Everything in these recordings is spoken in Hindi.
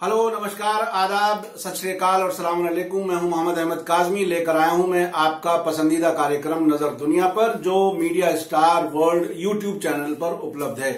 हेलो, नमस्कार, आदाब, सत श्री अकाल और सलाम अलैकुम। मैं हूं मोहम्मद अहमद काजमी। लेकर आया हूं मैं आपका पसंदीदा कार्यक्रम नजर दुनिया पर, जो media star world YouTube channel पर उपलब्ध है।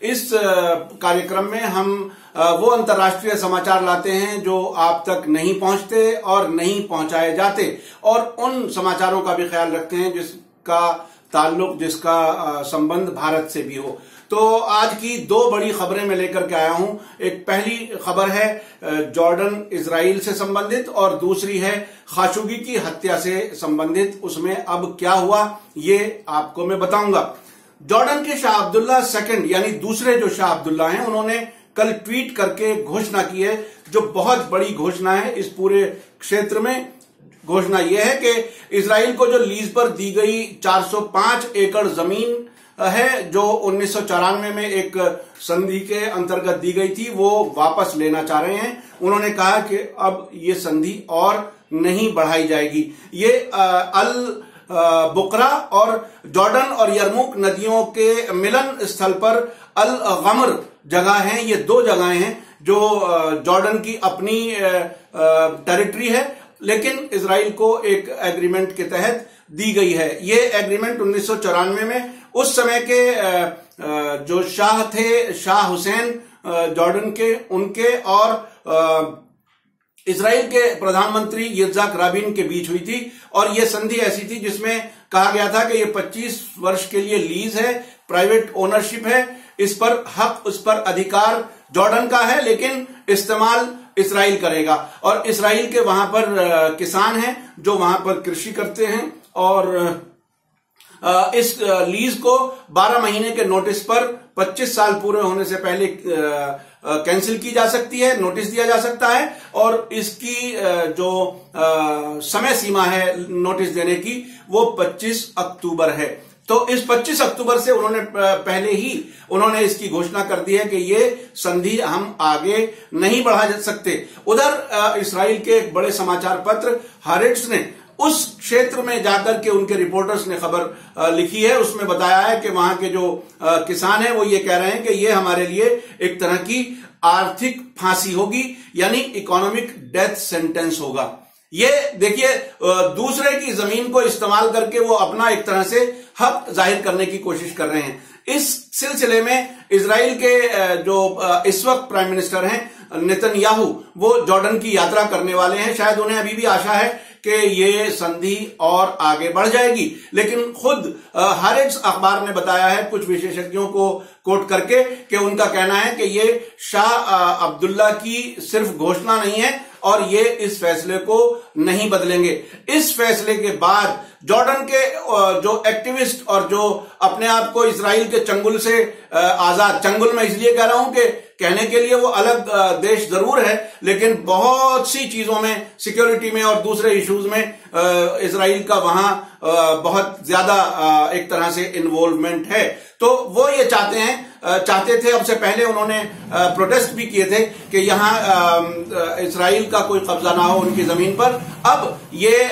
इस कार्यक्रम में हम वो अंतर्राष्ट्रीय समाचार लाते हैं जो आप तक नहीं पहुंचते और नहीं पहुंचाए जाते, और उन समाचारों का भी ख्याल रखते हैं जिसका ताल्लुक, जिसका संबंध भारत से भी हो। तो आज की दो बड़ी खबरें मैं लेकर के आया हूं। एक पहली खबर है जॉर्डन इजराइल से संबंधित, और दूसरी है खाशोगी की हत्या से संबंधित। उसमें अब क्या हुआ ये आपको मैं बताऊंगा। जॉर्डन के शाह अब्दुल्ला सेकंड, यानी दूसरे जो शाह अब्दुल्ला हैं, उन्होंने कल ट्वीट करके घोषणा की है, जो बहुत बड़ी घोषणा है इस पूरे क्षेत्र में। घोषणा यह है कि इजराइल को जो लीज पर दी गई 405 एकड़ जमीन है, जो 1994 में एक संधि के अंतर्गत दी गई थी, वो वापस लेना चाह रहे हैं। उन्होंने कहा कि अब ये संधि और नहीं बढ़ाई जाएगी। ये अल बुकरा और जॉर्डन और यरमुक नदियों के मिलन स्थल पर अल गमर जगह है। ये दो जगहें हैं जो जॉर्डन की अपनी टेरिटरी है, लेकिन इजराइल को एक एग्रीमेंट के तहत दी गई है। ये एग्रीमेंट 1994 में उस समय के जो शाह थे, शाह हुसैन जॉर्डन के, उनके और इजराइल के प्रधानमंत्री यित्ज़ाक राबिन के बीच हुई थी। और यह संधि ऐसी थी जिसमें कहा गया था कि ये 25 वर्ष के लिए लीज है, प्राइवेट ओनरशिप है, इस पर हक, उस पर अधिकार जॉर्डन का है, लेकिन इस्तेमाल इजराइल करेगा। और इजराइल के वहां पर किसान हैं जो वहां पर कृषि करते हैं, और इस लीज को 12 महीने के नोटिस पर 25 साल पूरे होने से पहले कैंसिल की जा सकती है, नोटिस दिया जा सकता है। और इसकी जो समय सीमा है नोटिस देने की, वो 25 अक्टूबर है। तो इस 25 अक्टूबर से उन्होंने पहले ही उन्होंने इसकी घोषणा कर दी है कि ये संधि हम आगे नहीं बढ़ा सकते। उधर इस्राएल के एक बड़े समाचार पत्र हारेट्स ने उस क्षेत्र में जाकर के, उनके रिपोर्टर्स ने खबर लिखी है, उसमें बताया है कि वहां के जो किसान हैं वो ये कह रहे हैं कि ये हमारे लिए एक तरह की आर्थिक फांसी होगी, यानी इकोनॉमिक डेथ सेंटेंस होगा। ये देखिए, दूसरे की जमीन को इस्तेमाल करके वो अपना एक तरह से हक जाहिर करने की कोशिश कर रहे हैं। इस सिलसिले में इजराइल के जो इस वक्त प्राइम मिनिस्टर हैं नेतन्याहू, वो जॉर्डन की यात्रा करने वाले हैं। शायद उन्हें अभी भी आशा है कि ये संधि और आगे बढ़ जाएगी, लेकिन खुद हारेट्स अखबार ने बताया है, कुछ विशेषज्ञों को कोट करके, कि उनका कहना है कि ये शाह अब्दुल्ला की सिर्फ घोषणा नहीं है और ये इस फैसले को नहीं बदलेंगे। इस फैसले के बाद जॉर्डन के जो एक्टिविस्ट और जो अपने आप को इजराइल के चंगुल से आजाद, चंगुल में इसलिए कह रहा हूं कि कहने के लिए वो अलग देश जरूर है, लेकिन बहुत सी चीजों में, सिक्योरिटी में और दूसरे इश्यूज में इजराइल का वहां बहुत ज्यादा एक तरह से इन्वॉल्वमेंट है। तो वो ये चाहते थे, अब से पहले उन्होंने प्रोटेस्ट भी किए थे कि यहां इजराइल का कोई कब्जा ना हो उनकी जमीन पर। अब ये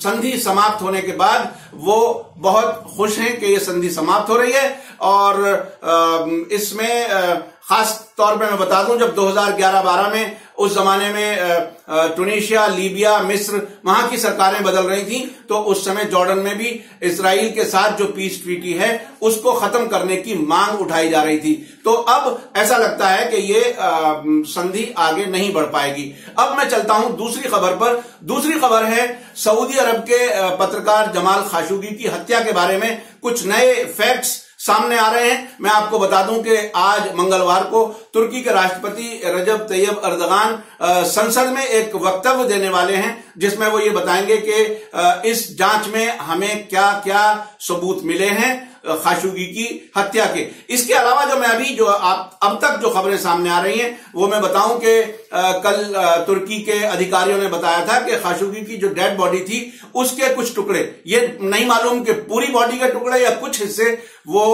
संधि समाप्त होने के बाद वो बहुत खुश हैं कि ये संधि समाप्त हो रही है। और इसमें खास तौर पे मैं बता दूं, जब 2011-12 में, उस जमाने में टूनीशिया, लीबिया, मिस्र, वहां की सरकारें बदल रही थी, तो उस समय जॉर्डन में भी इजराइल के साथ जो पीस ट्रीटी है उसको खत्म करने की मांग उठाई जा रही थी। तो अब ऐसा लगता है कि ये संधि आगे नहीं बढ़ पाएगी। अब मैं चलता हूं दूसरी खबर पर। दूसरी खबर है सऊदी अरब के पत्रकार जमाल खाशोगी की हत्या के बारे में कुछ नए फैक्ट्स सामने आ रहे हैं। मैं आपको बता दूं कि आज मंगलवार को तुर्की के राष्ट्रपति रजब तैयब अर्दगान संसद में एक वक्तव्य देने वाले हैं, जिसमें वो ये बताएंगे कि इस जांच में हमें क्या क्या सबूत मिले हैं खाशोगी की हत्या के। इसके अलावा जो मैं अभी जो अब तक जो खबरें सामने आ रही हैं वो मैं बताऊं कि कल तुर्की के अधिकारियों ने बताया था कि खाशोगी की जो डेड बॉडी थी उसके कुछ टुकड़े, ये नहीं मालूम कि पूरी बॉडी के टुकड़े या कुछ हिस्से, वो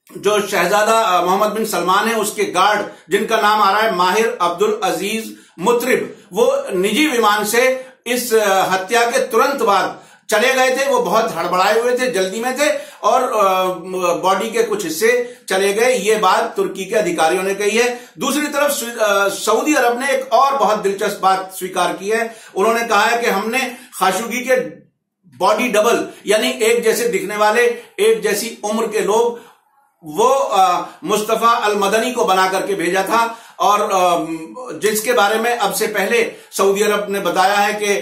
जो शहजादा मोहम्मद बिन सलमान है उसके गार्ड, जिनका नाम आ रहा है माहिर अब्दुल अजीज मुतरिब, वो निजी विमान से इस हत्या के तुरंत बाद चले गए थे, वो बहुत हड़बड़ाए हुए थे, जल्दी में थे और बॉडी के कुछ हिस्से चले गए। ये बात तुर्की के अधिकारियों ने कही है। दूसरी तरफ सऊदी अरब ने एक और बहुत दिलचस्प बात स्वीकार की है। उन्होंने कहा है कि हमने खाशोगी के बॉडी डबल यानी एक जैसे दिखने वाले, एक जैसी उम्र के लोग, वो मुस्तफा अल मदनी को बना करके भेजा था और जिसके बारे में अब से पहले सऊदी अरब ने बताया है कि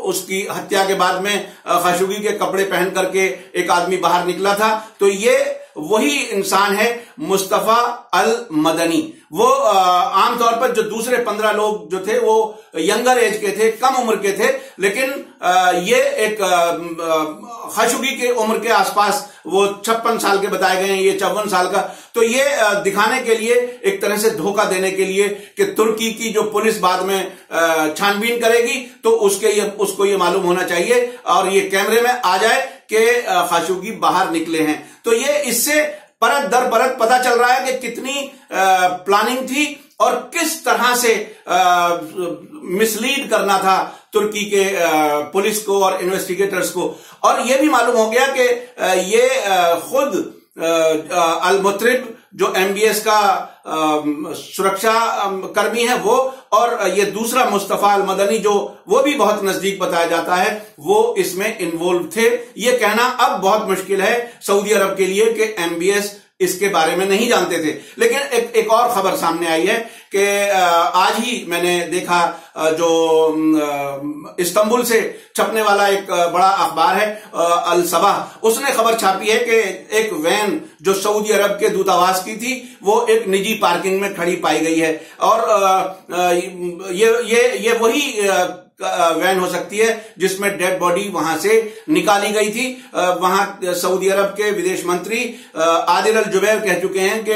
उसकी हत्या के बाद में खाशोगी के कपड़े पहन करके एक आदमी बाहर निकला था। तो ये वही इंसान है मुस्तफा अल मदनी। वो आमतौर पर जो दूसरे 15 लोग जो थे वो यंगर एज के थे, कम उम्र के थे, लेकिन ये एक खाशोगी के उम्र के आसपास, वो 56 साल के बताए गए हैं, ये 54 साल का। तो ये दिखाने के लिए, एक तरह से धोखा देने के लिए कि तुर्की की जो पुलिस बाद में छानबीन करेगी तो उसको ये मालूम होना चाहिए और ये कैमरे में आ जाए कि खाशोगी बाहर निकले हैं। तो ये इससे परत दर परत पता चल रहा है कि कितनी प्लानिंग थी और किस तरह से मिसलीड करना था तुर्की के पुलिस को और इन्वेस्टिगेटर्स को। और यह भी मालूम हो गया कि ये खुद अल मुतरिब जो एमबीएस का सुरक्षा कर्मी है वो, और ये दूसरा मुस्तफा अल मदनी जो वो भी बहुत नजदीक बताया जाता है, वो इसमें इन्वॉल्व थे। ये कहना अब बहुत मुश्किल है सऊदी अरब के लिए कि एमबीएस इसके बारे में नहीं जानते थे। लेकिन एक और खबर सामने आई है कि आज ही मैंने देखा, जो इस्तांबुल से छपने वाला एक बड़ा अखबार है अल सबा, उसने खबर छापी है कि एक वैन जो सऊदी अरब के दूतावास की थी वो एक निजी पार्किंग में खड़ी पाई गई है। और ये वही वैन हो सकती है जिसमें डेड बॉडी वहां से निकाली गई थी। वहां सऊदी अरब के विदेश मंत्री आदिल अल जुबैर कह चुके हैं कि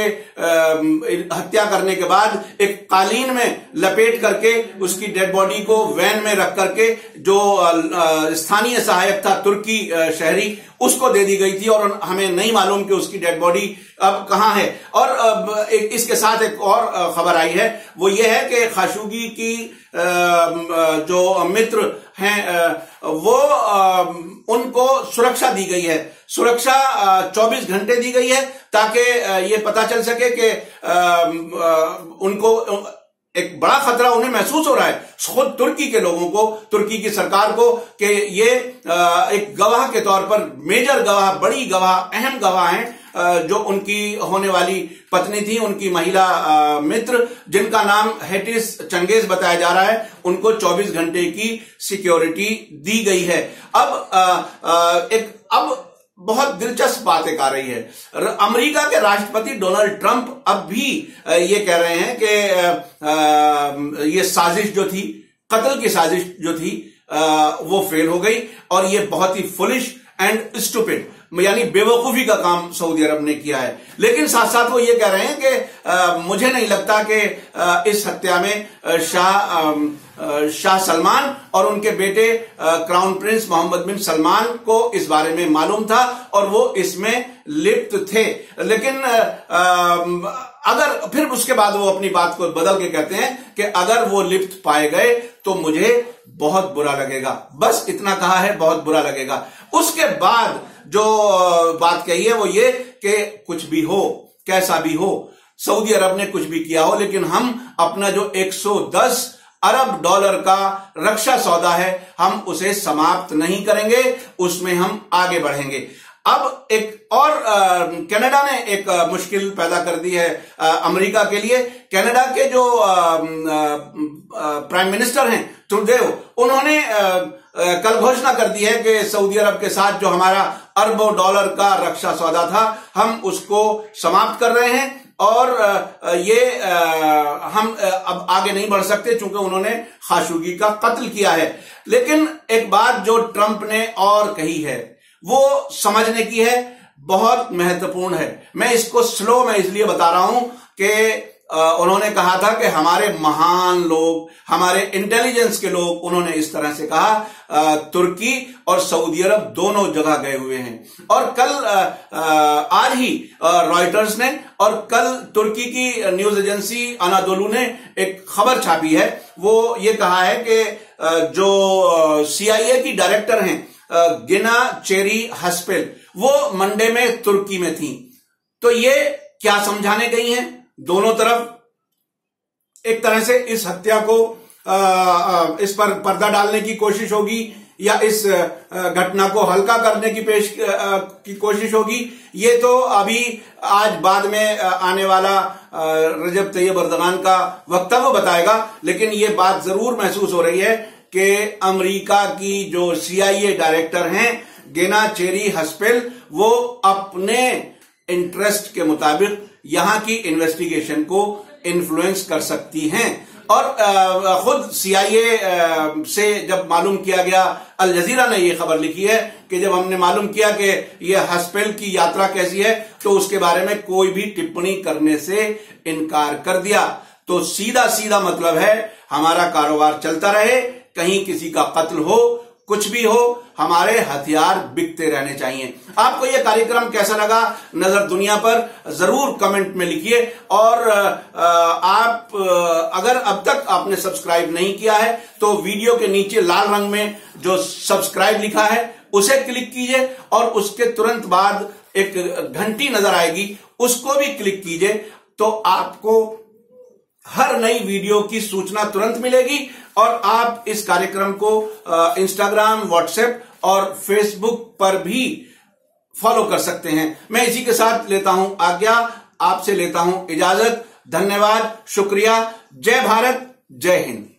हत्या करने के बाद एक कालीन में लपेट करके उसकी डेड बॉडी को वैन में रख करके जो स्थानीय सहायक था तुर्की शहरी, उसको दे दी गई थी और हमें नहीं मालूम कि उसकी डेड बॉडी अब कहां है। और इसके साथ एक और खबर आई है, वो ये है कि खाशोगी की जो मित्र हैं वो उनको सुरक्षा दी गई है। सुरक्षा 24 घंटे दी गई है ताकि ये पता चल सके कि उनको एक बड़ा खतरा उन्हें महसूस हो रहा है, खुद तुर्की के लोगों को, तुर्की की सरकार को, कि ये एक गवाह के तौर पर, मेजर गवाह, बड़ी गवाह, अहम गवाह हैं, जो उनकी होने वाली पत्नी थी, उनकी महिला मित्र, जिनका नाम हेटिस चंगेज बताया जा रहा है, उनको 24 घंटे की सिक्योरिटी दी गई है। अब बहुत दिलचस्प बात एक आ रही है। अमेरिका के राष्ट्रपति डोनाल्ड ट्रंप अब भी ये कह रहे हैं कि ये साजिश जो थी, कत्ल की साजिश जो थी, वो फेल हो गई और ये बहुत ही फुलिश एंड स्टूपिड, यानी बेवकूफी का काम सऊदी अरब ने किया है। लेकिन साथ साथ वो ये कह रहे हैं कि मुझे नहीं लगता कि इस हत्या में शाह सलमान और उनके बेटे क्राउन प्रिंस मोहम्मद बिन सलमान को इस बारे में मालूम था और वो इसमें लिप्त थे। लेकिन अगर फिर उसके बाद वो अपनी बात को बदल के कहते हैं कि अगर वो लिप्त पाए गए तो मुझे बहुत बुरा लगेगा। बस इतना कहा है, बहुत बुरा लगेगा। उसके बाद जो बात कही है वो ये कि कुछ भी हो, कैसा भी हो, सऊदी अरब ने कुछ भी किया हो, लेकिन हम अपना जो 110 अरब डॉलर का रक्षा सौदा है, हम उसे समाप्त नहीं करेंगे, उसमें हम आगे बढ़ेंगे। अब एक और कनाडा ने एक मुश्किल पैदा कर दी है अमेरिका के लिए। कनाडा के जो प्राइम मिनिस्टर हैं ट्रूडेव, उन्होंने कल घोषणा कर दी है कि सऊदी अरब के साथ जो हमारा अरबों डॉलर का रक्षा सौदा था, हम उसको समाप्त कर रहे हैं और हम अब आगे नहीं बढ़ सकते चूंकि उन्होंने खाशोगी का कत्ल किया है। लेकिन एक बात जो ट्रंप ने और कही है वो समझने की है, बहुत महत्वपूर्ण है। मैं इसको स्लो में इसलिए बता रहा हूं कि उन्होंने कहा था कि हमारे महान लोग, हमारे इंटेलिजेंस के लोग, उन्होंने इस तरह से कहा, तुर्की और सऊदी अरब दोनों जगह गए हुए हैं। और कल आज ही रॉयटर्स ने और कल तुर्की की न्यूज एजेंसी अनादोलू ने एक खबर छापी है, वो ये कहा है कि जो CIA की डायरेक्टर हैं गिना चेरी हस्पेल, वो मंडे में तुर्की में थी। तो ये क्या समझाने गई हैं? दोनों तरफ एक तरह से इस हत्या को इस पर पर्दा डालने की कोशिश होगी या इस घटना को हल्का करने की कोशिश होगी। ये तो अभी आज बाद में आने वाला रजब तैयब एर्दोगान का वक्तव्य बताएगा, लेकिन ये बात जरूर महसूस हो रही है कि अमेरिका की जो CIA डायरेक्टर हैं गिना चेरी हस्पेल, वो अपने इंटरेस्ट के मुताबिक यहां की इन्वेस्टिगेशन को इन्फ्लुएंस कर सकती हैं। और खुद CIA से जब मालूम किया गया, अल जजीरा ने यह खबर लिखी है कि जब हमने मालूम किया कि यह हस्पेल की यात्रा कैसी है, तो उसके बारे में कोई भी टिप्पणी करने से इनकार कर दिया। तो सीधा सीधा मतलब है हमारा कारोबार चलता रहे, कहीं किसी का कत्ल हो, कुछ भी हो, हमारे हथियार बिकते रहने चाहिए। आपको यह कार्यक्रम कैसा लगा नजर दुनिया पर जरूर कमेंट में लिखिए। और आप अगर अब तक आपने सब्सक्राइब नहीं किया है तो वीडियो के नीचे लाल रंग में जो सब्सक्राइब लिखा है उसे क्लिक कीजिए और उसके तुरंत बाद एक घंटी नजर आएगी, उसको भी क्लिक कीजिए, तो आपको हर नई वीडियो की सूचना तुरंत मिलेगी। और आप इस कार्यक्रम को इंस्टाग्राम, व्हाट्सएप और फेसबुक पर भी फॉलो कर सकते हैं। मैं इसी के साथ लेता हूं आज्ञा, आपसे लेता हूं इजाजत। धन्यवाद, शुक्रिया। जय भारत, जय हिंद।